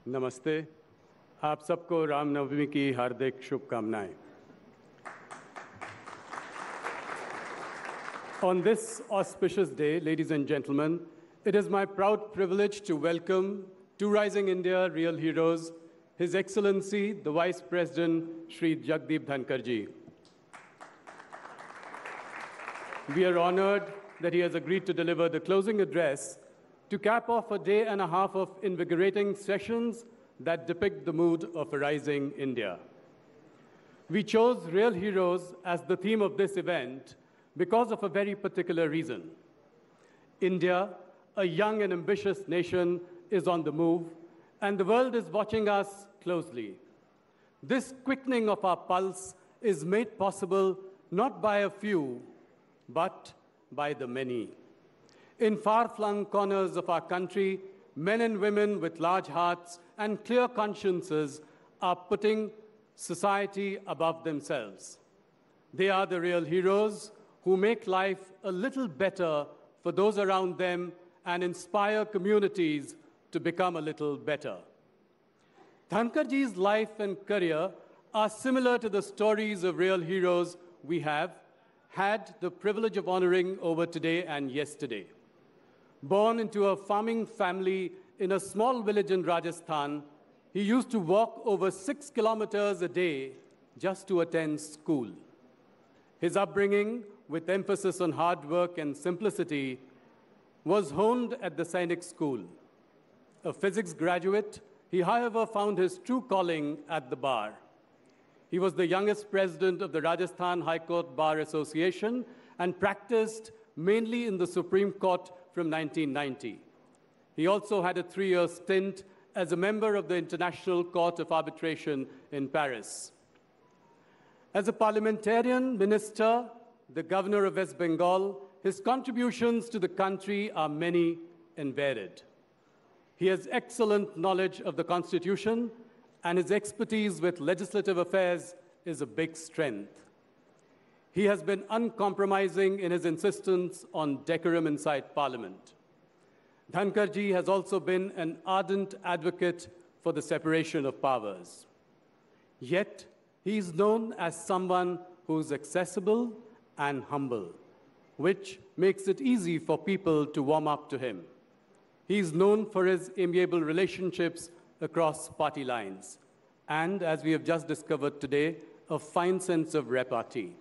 नमस्ते। आप सबको रामनवमी की हार्दिक शुभकामनाएं। On this auspicious day, ladies and gentlemen, it is my proud privilege to welcome to Rising India Real Heroes, His Excellency, the Vice President, Shri Jagdeep Dhankhar ji. We are honored that he has agreed to deliver the closing address to cap off a day and a half of invigorating sessions that depict the mood of a rising India. We chose Real Heroes as the theme of this event because of a very particular reason. India, a young and ambitious nation, is on the move, and the world is watching us closely. This quickening of our pulse is made possible not by a few, but by the many. In far-flung corners of our country, men and women with large hearts and clear consciences are putting society above themselves. They are the real heroes who make life a little better for those around them and inspire communities to become a little better. Dhankhar ji's life and career are similar to the stories of real heroes we have had the privilege of honoring over today and yesterday. Born into a farming family in a small village in Rajasthan, he used to walk over 6 kilometers a day just to attend school. His upbringing, with emphasis on hard work and simplicity, was honed at the Sainik School. A physics graduate, he, however, found his true calling at the bar. He was the youngest president of the Rajasthan High Court Bar Association and practiced mainly in the Supreme Court from 1990. He also had a 3-year stint as a member of the International Court of Arbitration in Paris. As a parliamentarian, minister, the governor of West Bengal, his contributions to the country are many and varied. He has excellent knowledge of the Constitution, and his expertise with legislative affairs is a big strength. He has been uncompromising in his insistence on decorum inside Parliament. Dhankhar ji has also been an ardent advocate for the separation of powers. Yet, he is known as someone who is accessible and humble, which makes it easy for people to warm up to him. He is known for his amiable relationships across party lines, and, as we have just discovered today, a fine sense of repartee.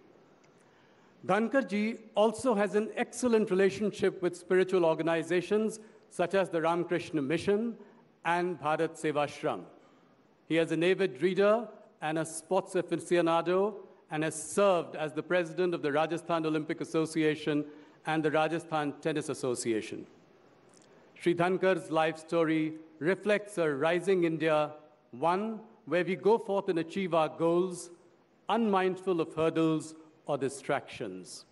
Dhankhar ji also has an excellent relationship with spiritual organizations such as the Ramakrishna Mission and Bharat Sevashram. He is an avid reader and a sports aficionado and has served as the president of the Rajasthan Olympic Association and the Rajasthan Tennis Association. Shri Dhankhar's life story reflects a rising India, one where we go forth and achieve our goals, unmindful of hurdles or distractions.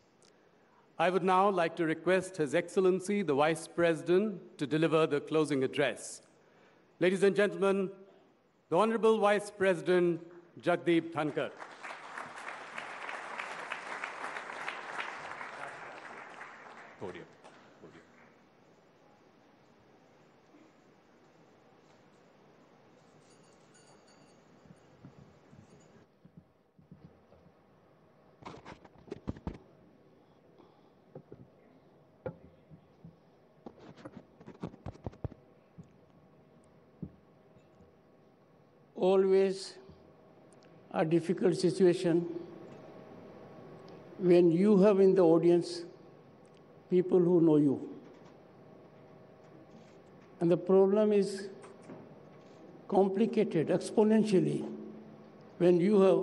I would now like to request His Excellency, the Vice President, to deliver the closing address. Ladies and gentlemen, the Honorable Vice President, Jagdeep Dhankhar. Podium. Always a difficult situation when you have in the audience people who know you. And the problem is complicated exponentially when you have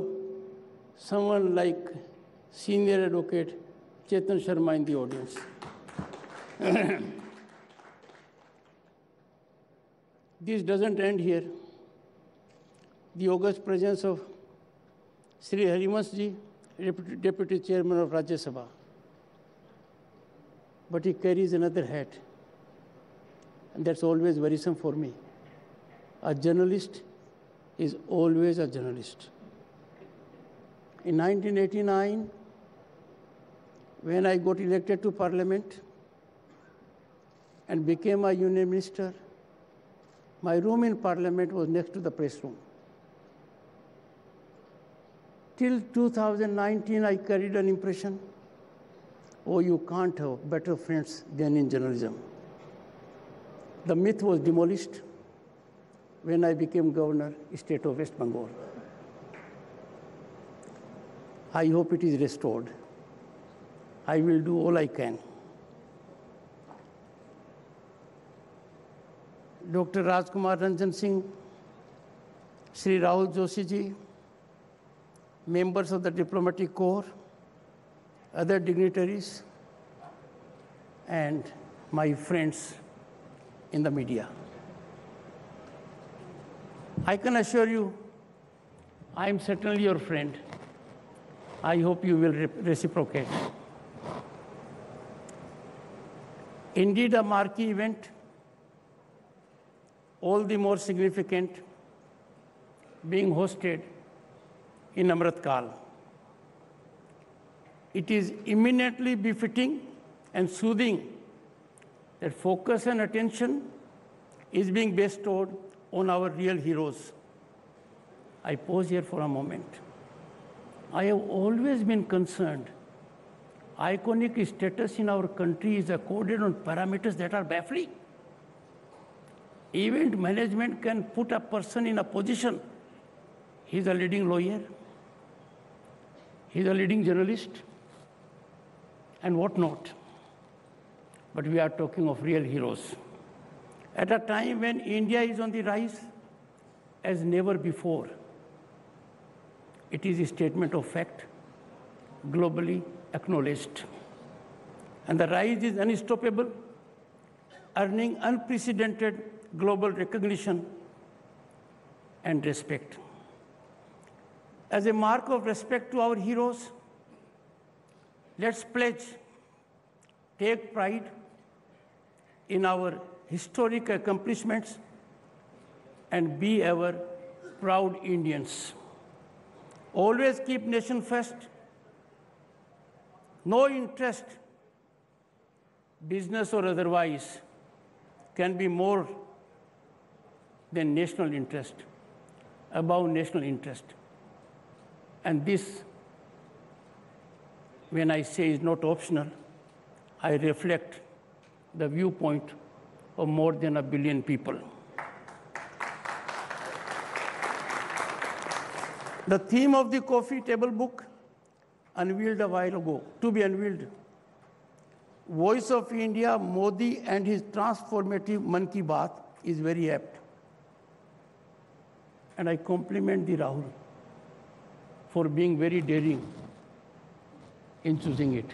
someone like senior advocate Chetan Sharma in the audience. This doesn't end here. The august presence of Sri Harivansh ji, Deputy Chairman of Rajya Sabha. But he carries another hat, and that's always worrisome for me. A journalist is always a journalist. In 1989, when I got elected to Parliament and became a union minister, My room in Parliament was next to the press room. Till 2019, I carried an impression, oh, you can't have better friends than in journalism. The myth was demolished when I became governor, state of West Bengal. I hope it is restored. I will do all I can. Dr. Rajkumar Ranjan Singh, Sri Rahul Joshi ji, members of the diplomatic corps, other dignitaries, and my friends in the media. I can assure you, I am certainly your friend. I hope you will reciprocate. Indeed, a marquee event, all the more significant, being hosted in Amrit Kal. It is eminently befitting and soothing that focus and attention is being bestowed on our real heroes. I pause here for a moment. I have always been concerned. Iconic status in our country is accorded on parameters that are baffling. Event management can put a person in a position. He's a leading lawyer. He's a leading journalist. And whatnot. But we are talking of real heroes. At a time when India is on the rise as never before, it is a statement of fact, globally acknowledged. And the rise is unstoppable, earning unprecedented global recognition and respect. As a mark of respect to our heroes, let's pledge, take pride in our historic accomplishments and be ever proud Indians. Always keep nation first. No interest, business or otherwise, can be more than national interest, above national interest. And this, when I say is not optional, I reflect the viewpoint of more than 1 billion people. The theme of the coffee table book, unveiled a while ago, to be unveiled, Voice of India, Modi and his transformative Man Ki Baat, is very apt. And I compliment the Rahul for being very daring in choosing it.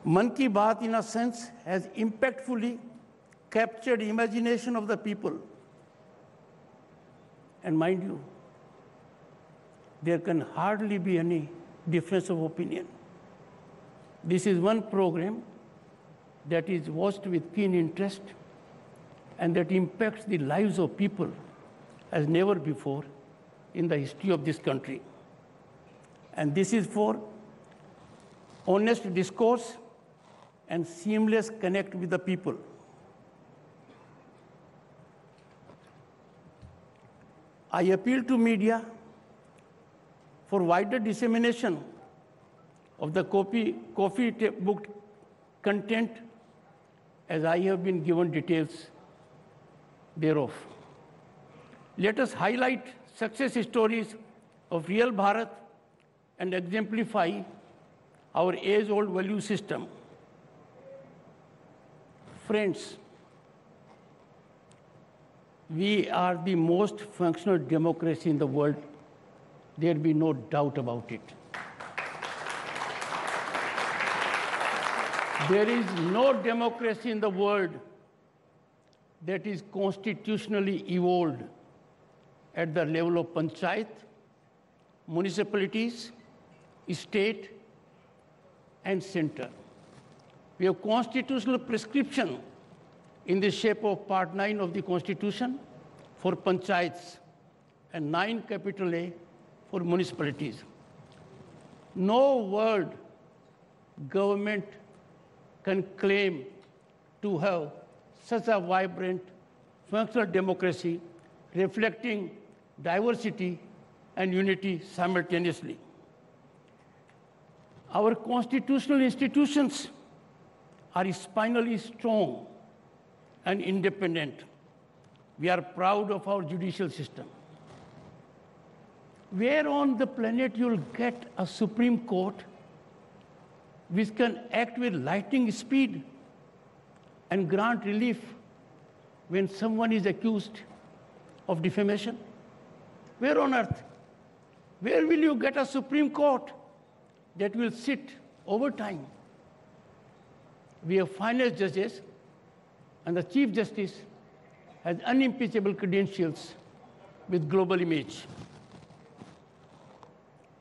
Man Ki Baat, in a sense, has impactfully captured the imagination of the people. And mind you, there can hardly be any difference of opinion. This is one program that is watched with keen interest and that impacts the lives of people as never before in the history of this country. And this is for honest discourse and seamless connect with the people. I appeal to media for wider dissemination of the coffee book content, as I have been given details thereof. Let us highlight success stories of real Bharat and exemplify our age-old value system. Friends, we are the most functional democracy in the world. There be no doubt about it. There is no democracy in the world that is constitutionally evolved at the level of panchayat, municipalities, state, and center. We have constitutional prescription in the shape of Part 9 of the Constitution for panchayats and 9 capital A for municipalities. No world government can claim to have such a vibrant, functional democracy, reflecting diversity and unity simultaneously. Our constitutional institutions are spinally strong and independent. We are proud of our judicial system. Where on the planet you'll get a Supreme Court which can act with lightning speed and grant relief when someone is accused of defamation? Where on earth? Where will you get a Supreme Court that will sit over time? We have finest judges, and the Chief Justice has unimpeachable credentials with global image.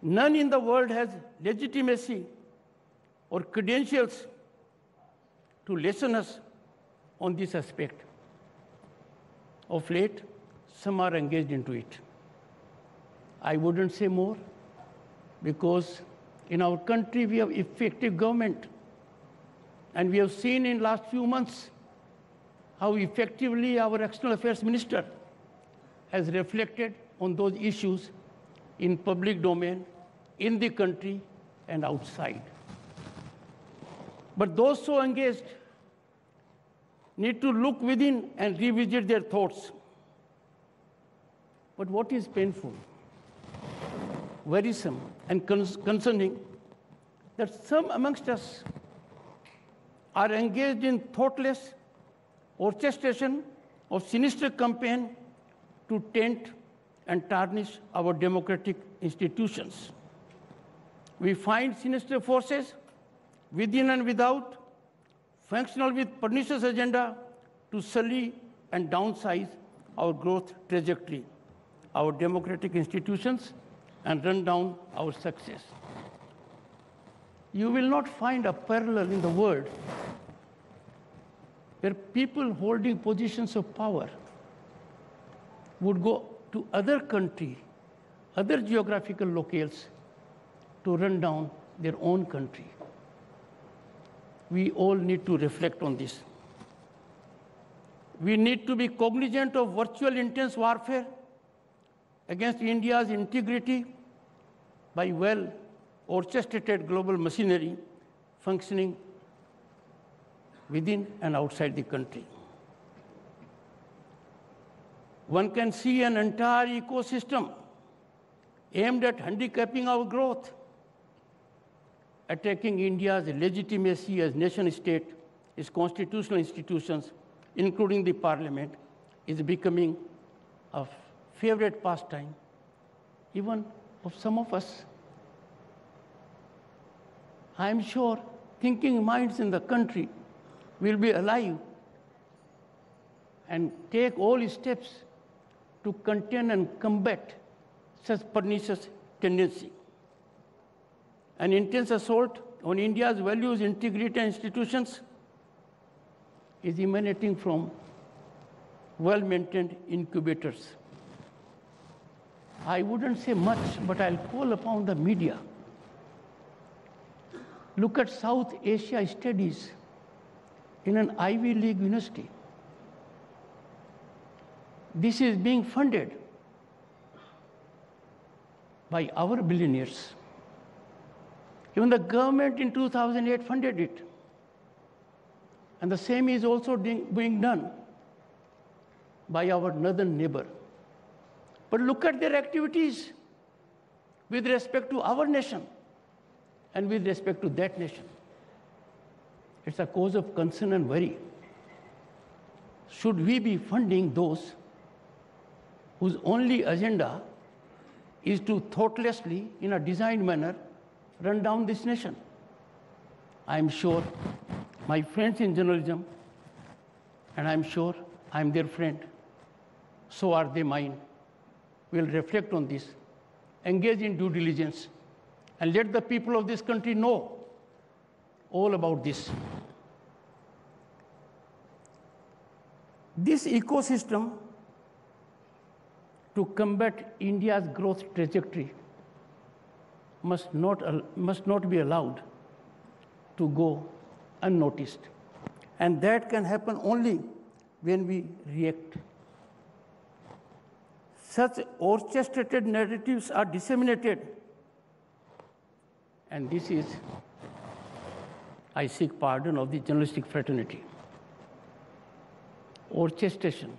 None in the world has legitimacy or credentials to lesson us on this aspect. Of late, some are engaged into it. I wouldn't say more, because in our country we have effective government, and we have seen in last few months how effectively our External Affairs Minister has reflected on those issues in public domain, in the country and outside. But those so engaged need to look within and revisit their thoughts. But what is painful, worrisome, and concerning, that some amongst us are engaged in thoughtless orchestration of sinister campaign to taint and tarnish our democratic institutions. We find sinister forces within and without, functional with pernicious agenda to sully and downsize our growth trajectory, our democratic institutions, and run down our success. You will not find a parallel in the world where people holding positions of power would go to other country, other geographical locales to run down their own country. We all need to reflect on this. We need to be cognizant of virtual intense warfare against India's integrity by well-orchestrated global machinery functioning within and outside the country. One can see an entire ecosystem aimed at handicapping our growth, attacking India's legitimacy as nation-state, its constitutional institutions, including the parliament, is becoming a favorite pastime, even of some of us. I am sure thinking minds in the country will be alive and take all steps to contain and combat such pernicious tendency. An intense assault on India's values, integrity, and institutions is emanating from well-maintained incubators. I wouldn't say much, but I'll call upon the media. Look at South Asia studies in an Ivy League university. This is being funded by our billionaires. Even the government in 2008 funded it. And the same is also being done by our northern neighbor. But look at their activities with respect to our nation and with respect to that nation. It's a cause of concern and worry. Should we be funding those whose only agenda is to thoughtlessly, in a designed manner, run down this nation? I'm sure my friends in journalism, and I'm sure I'm their friend, so are they mine, will reflect on this, engage in due diligence, and let the people of this country know all about this. This ecosystem to combat India's growth trajectory must not be allowed to go unnoticed. And that can happen only when we react such orchestrated narratives are disseminated. And this is, I seek pardon of the journalistic fraternity. Orchestration.